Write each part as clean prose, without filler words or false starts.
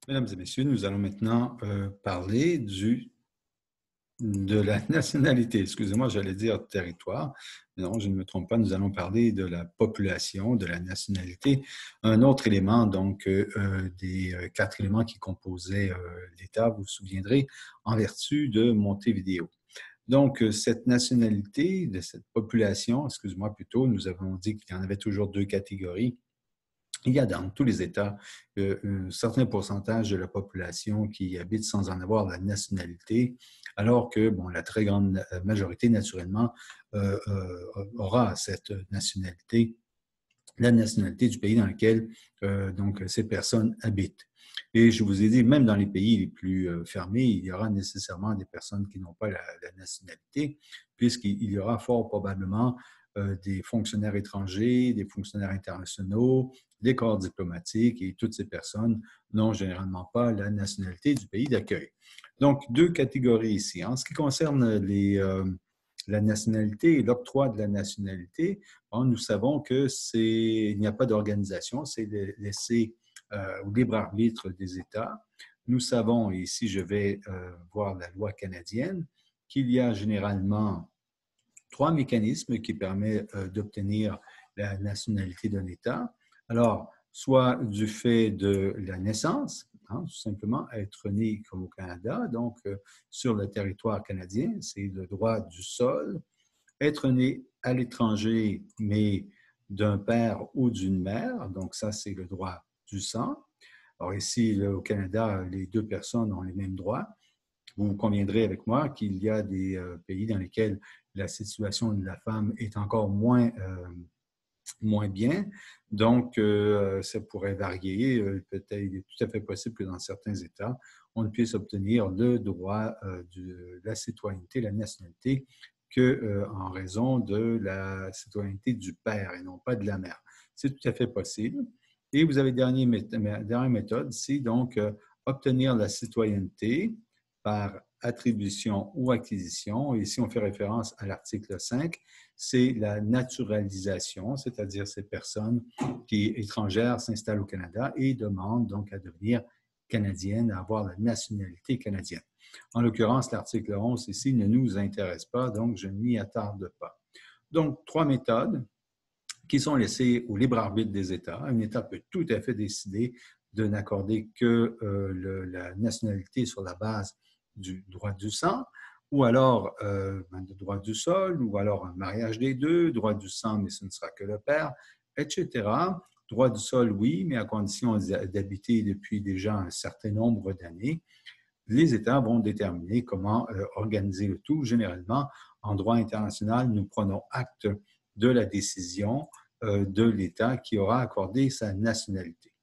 Mesdames et messieurs, nous allons maintenant parler de la nationalité. Excusez-moi, j'allais dire territoire. Mais non, je ne me trompe pas. Nous allons parler de la population, de la nationalité. Un autre élément, donc, des quatre éléments qui composaient l'État, vous vous souviendrez, en vertu de Montevideo. Donc, cette nationalité, de cette population, excuse-moi plutôt, nous avons dit qu'il y en avait toujours deux catégories. Il y a dans tous les États un certain pourcentage de la population qui habite sans en avoir la nationalité, alors que bon, la très grande majorité, naturellement, aura cette nationalité, la nationalité du pays dans lequel donc, ces personnes habitent. Et je vous ai dit, même dans les pays les plus fermés, il y aura nécessairement des personnes qui n'ont pas la nationalité, puisqu'il y aura fort probablement des fonctionnaires étrangers, des fonctionnaires internationaux, des corps diplomatiques, et toutes ces personnes n'ont généralement pas la nationalité du pays d'accueil. Donc, deux catégories ici. En ce qui concerne la nationalité et l'octroi de la nationalité, bon, nous savons qu'il n'y a pas d'organisation, c'est laissé au libre arbitre des États. Nous savons, et ici je vais voir la loi canadienne, qu'il y a généralement trois mécanismes qui permettent d'obtenir la nationalité d'un État. Alors, soit du fait de la naissance, hein, tout simplement être né comme au Canada, donc sur le territoire canadien, c'est le droit du sol. Être né à l'étranger, mais d'un père ou d'une mère, donc ça, c'est le droit du sang. Alors ici, là, au Canada, les deux personnes ont les mêmes droits. Vous conviendrez avec moi qu'il y a des pays dans lesquels la situation de la femme est encore moins bien. Donc, ça pourrait varier. Peut-être, il est tout à fait possible que dans certains États, on ne puisse obtenir le droit de la citoyenneté, la nationalité, qu'en raison de la citoyenneté du père et non pas de la mère. C'est tout à fait possible. Et vous avez dernière méthode, c'est donc obtenir la citoyenneté par attribution ou acquisition. Ici, on fait référence à l'article 5, c'est la naturalisation, c'est-à-dire ces personnes qui, étrangères, s'installent au Canada et demandent donc à devenir canadiennes, à avoir la nationalité canadienne. En l'occurrence, l'article 11 ici ne nous intéresse pas, donc je ne m'y attarde pas. Donc, trois méthodes qui sont laissées au libre arbitre des États. Un État peut tout à fait décider de n'accorder que la nationalité sur la base du droit du sang, ou alors le droit du sol, ou alors un mariage des deux, droit du sang, mais ce ne sera que le père, etc. Droit du sol, oui, mais à condition d'habiter depuis déjà un certain nombre d'années. Les États vont déterminer comment organiser le tout. Généralement, en droit international, nous prenons acte de la décision de l'État qui aura accordé sa nationalité.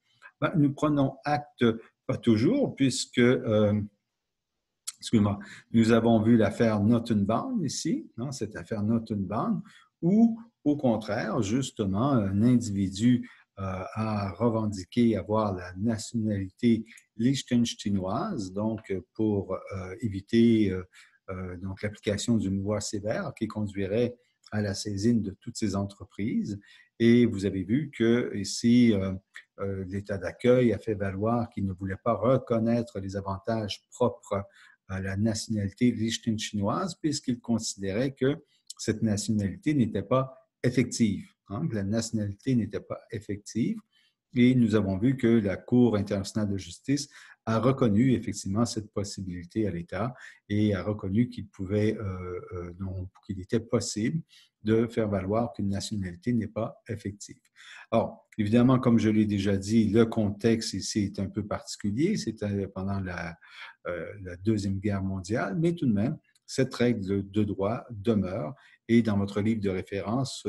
Ben, nous prenons acte, pas toujours, puisque excuse-moi, nous avons vu l'affaire Notenbaum ici, hein, cette affaire Notenbaum, où, au contraire, justement, un individu a revendiqué avoir la nationalité liechtensteinoise, donc pour éviter donc l'application d'une loi sévère qui conduirait à la saisine de toutes ces entreprises. Et vous avez vu que ici, l'État d'accueil a fait valoir qu'il ne voulait pas reconnaître les avantages propres à la nationalité liechtensteinoise puisqu'il considérait que cette nationalité n'était pas effective, hein, que la nationalité n'était pas effective. Et nous avons vu que la Cour internationale de justice a reconnu effectivement cette possibilité à l'État et a reconnu qu'il était possible de faire valoir qu'une nationalité n'est pas effective. Alors, évidemment, comme je l'ai déjà dit, le contexte ici est un peu particulier. C'était pendant la Deuxième Guerre mondiale, mais tout de même, cette règle de droit demeure. Et dans votre livre de référence,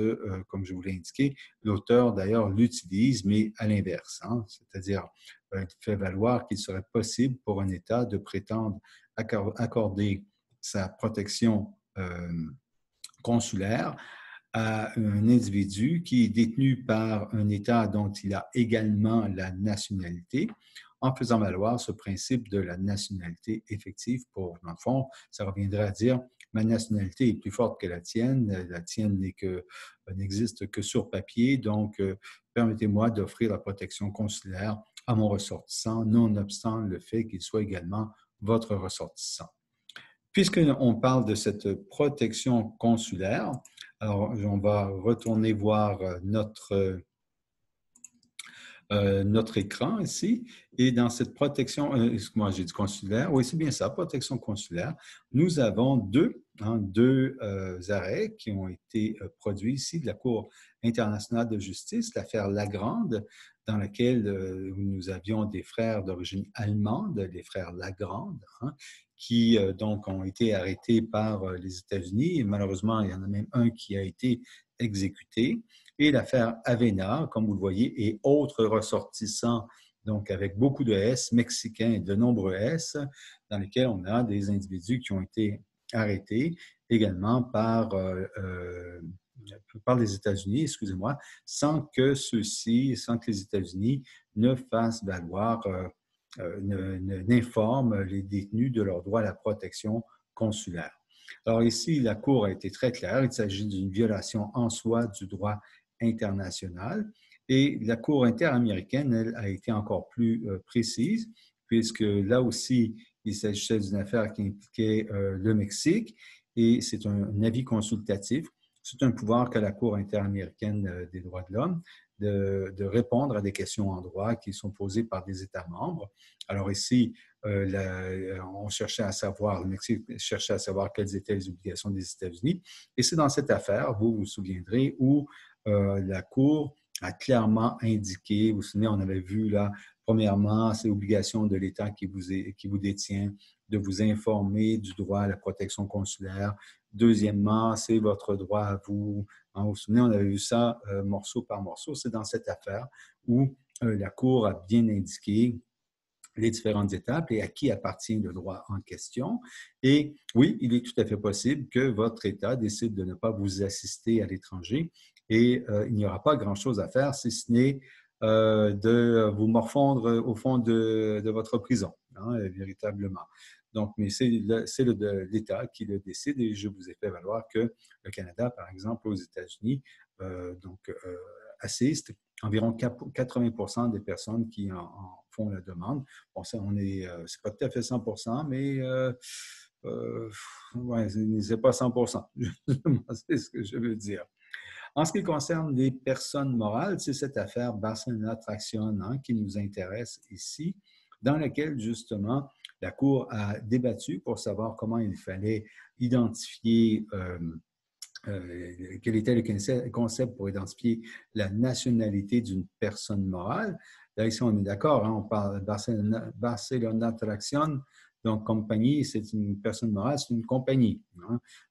comme je vous l'ai indiqué, l'auteur d'ailleurs l'utilise, mais à l'inverse, hein, c'est-à-dire fait valoir qu'il serait possible pour un État de prétendre accorder sa protection consulaire à un individu qui est détenu par un État dont il a également la nationalité, en faisant valoir ce principe de la nationalité effective pour, dans le fond, ça reviendrait à dire ma nationalité est plus forte que la tienne n'existe que sur papier, donc permettez-moi d'offrir la protection consulaire à mon ressortissant, nonobstant le fait qu'il soit également votre ressortissant. Puisqu'on parle de cette protection consulaire, alors on va retourner voir notre écran ici. Et dans cette protection, excuse-moi, j'ai dit consulaire, oui, c'est bien ça, protection consulaire, nous avons deux arrêts qui ont été produits ici de la Cour internationale de justice, l'affaire Lagrande, dans laquelle nous avions des frères d'origine allemande, les frères Lagrande, qui donc ont été arrêtés par les États-Unis. Et malheureusement, il y en a même un qui a été exécuté. Et l'affaire Avena, comme vous le voyez, et autres ressortissants, donc avec beaucoup de S, mexicains et de nombreux S, dans lesquels on a des individus qui ont été arrêtés également par les États-Unis, excusez-moi, sans que les États-Unis ne fassent valoir, n'informent les détenus de leur droit à la protection consulaire. Alors ici, la Cour a été très claire, il s'agit d'une violation en soi du droit international. Et la Cour interaméricaine, elle, a été encore plus précise, puisque là aussi, il s'agissait d'une affaire qui impliquait le Mexique, et c'est un avis consultatif. C'est un pouvoir que la Cour interaméricaine des droits de l'homme de répondre à des questions en droit qui sont posées par des États membres. Alors ici, on cherchait à savoir, le Mexique cherchait à savoir quelles étaient les obligations des États-Unis. Et c'est dans cette affaire, vous vous souviendrez, où la Cour a clairement indiqué, vous vous souvenez, on avait vu là, premièrement, c'est l'obligation de l'État qui vous détient de vous informer du droit à la protection consulaire. Deuxièmement, c'est votre droit à vous. Vous vous souvenez, on avait vu ça morceau par morceau. C'est dans cette affaire où la Cour a bien indiqué les différentes étapes et à qui appartient le droit en question. Et oui, il est tout à fait possible que votre État décide de ne pas vous assister à l'étranger et il n'y aura pas grand-chose à faire si ce n'est de vous morfondre au fond de votre prison, véritablement. Donc, mais c'est l'État qui le décide et je vous ai fait valoir que le Canada, par exemple, aux États-Unis, assiste environ 80% des personnes qui en font la demande. Bon, ça, c'est pas tout à fait 100%, mais ouais, c'est pas 100%. C'est ce que je veux dire. En ce qui concerne les personnes morales, c'est cette affaire Barcelona Traction qui nous intéresse ici, dans laquelle justement la Cour a débattu pour savoir comment il fallait identifier quel était le concept pour identifier la nationalité d'une personne morale. Là, ici, on est d'accord, on parle de Barcelona Traction, donc compagnie, c'est une personne morale, c'est une compagnie.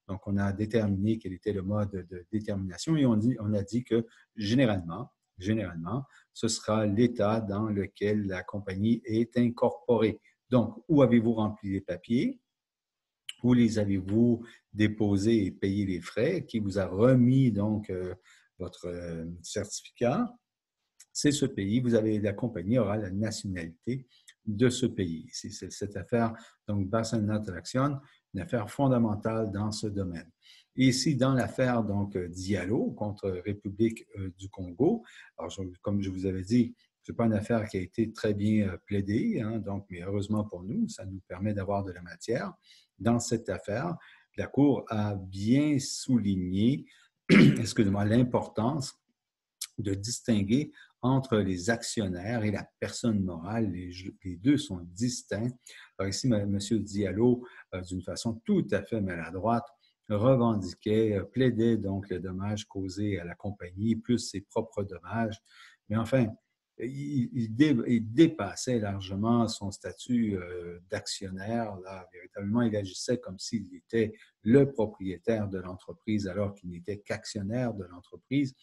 Donc, on a déterminé quel était le mode de détermination et on a dit que généralement, ce sera l'État dans lequel la compagnie est incorporée. Donc, où avez-vous rempli les papiers? Où les avez-vous déposés et payé les frais? Qui vous a remis donc votre certificat? C'est ce pays. La compagnie aura la nationalité de ce pays. C'est cette affaire, donc Barcelona Traction, une affaire fondamentale dans ce domaine. Et ici, dans l'affaire donc Diallo contre République du Congo, alors comme je vous avais dit, ce n'est pas une affaire qui a été très bien plaidée, donc, mais heureusement pour nous, ça nous permet d'avoir de la matière. Dans cette affaire, la Cour a bien souligné, excusez-moi, l'importance de distinguer entre les actionnaires et la personne morale. Les deux sont distincts. Alors ici, M. Diallo, d'une façon tout à fait maladroite, revendiquait, plaidait donc le dommage causé à la compagnie, plus ses propres dommages. Mais enfin, il dépassait largement son statut d'actionnaire. Là, véritablement, il agissait comme s'il était le propriétaire de l'entreprise alors qu'il n'était qu'actionnaire de l'entreprise,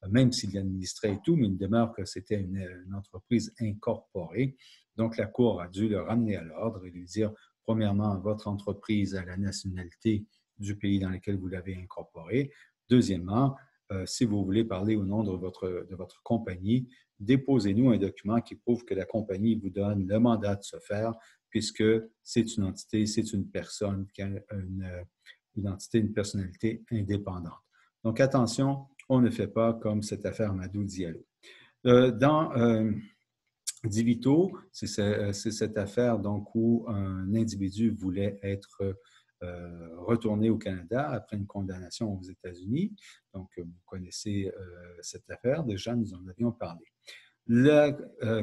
même s'il l'administrait et tout, mais il demeure que c'était une entreprise incorporée. Donc, la Cour a dû le ramener à l'ordre et lui dire, premièrement, votre entreprise a la nationalité du pays dans lequel vous l'avez incorporée. Deuxièmement, si vous voulez parler au nom de votre compagnie, déposez-nous un document qui prouve que la compagnie vous donne le mandat de se faire, puisque c'est une entité, c'est une personne qui a une entité, une personnalité indépendante. Donc, attention, on ne fait pas comme cette affaire Madou Diallo. Dans Di Vito, c'est cette affaire donc, où un individu voulait être retourné au Canada après une condamnation aux États-Unis. Donc, vous connaissez cette affaire, déjà nous en avions parlé. La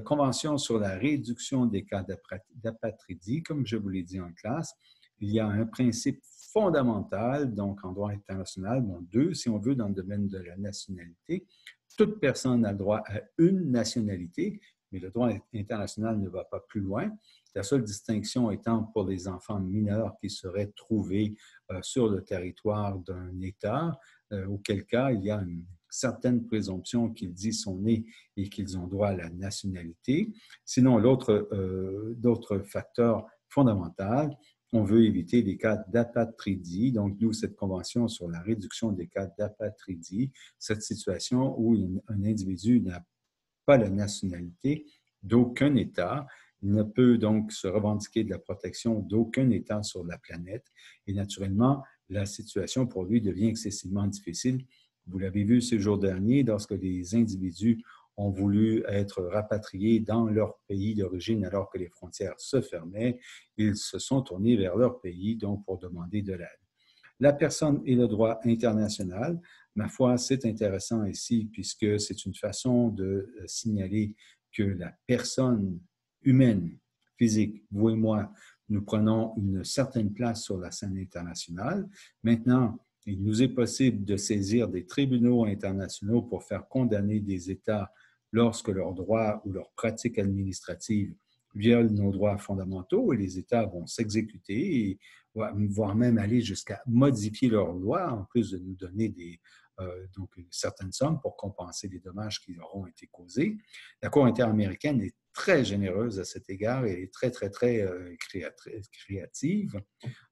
Convention sur la réduction des cas d'apatridie, comme je vous l'ai dit en classe, il y a un principe fondamental, donc en droit international, bon, deux, si on veut, dans le domaine de la nationalité. Toute personne a le droit à une nationalité, mais le droit international ne va pas plus loin. La seule distinction étant pour les enfants mineurs qui seraient trouvés sur le territoire d'un État, auquel cas il y a une certaine présomption qu'ils y sont nés et qu'ils ont droit à la nationalité. Sinon, d'autres facteurs fondamentaux, on veut éviter les cas d'apatridie, donc d'où cette convention sur la réduction des cas d'apatridie, cette situation où un individu n'a pas la nationalité d'aucun État. Il ne peut donc se revendiquer de la protection d'aucun État sur la planète. Et naturellement, la situation pour lui devient excessivement difficile. Vous l'avez vu ces jours derniers, lorsque les individus ont voulu être rapatriés dans leur pays d'origine alors que les frontières se fermaient, ils se sont tournés vers leur pays donc pour demander de l'aide. La personne et le droit international, ma foi, c'est intéressant ici puisque c'est une façon de signaler que la personne humaine, physique, vous et moi, nous prenons une certaine place sur la scène internationale. Maintenant, il nous est possible de saisir des tribunaux internationaux pour faire condamner des États lorsque leurs droits ou leurs pratiques administratives violent nos droits fondamentaux et les États vont s'exécuter et voire même aller jusqu'à modifier leurs lois, en plus de nous donner donc certaines sommes pour compenser les dommages qui leur ont été causés. La Cour interaméricaine est très généreuse à cet égard et est très, très, très créative.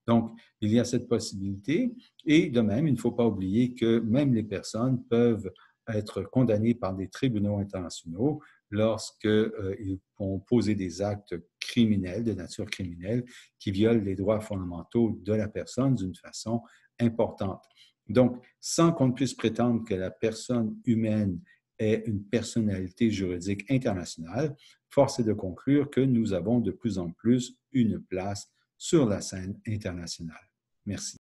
Donc, il y a cette possibilité. Et de même, il ne faut pas oublier que même les personnes peuvent être condamnées par des tribunaux internationaux lorsqu'ils vont poser des actes criminels, de nature criminelle, qui violent les droits fondamentaux de la personne d'une façon importante. Donc, sans qu'on puisse prétendre que la personne humaine est une personnalité juridique internationale, force est de conclure que nous avons de plus en plus une place sur la scène internationale. Merci.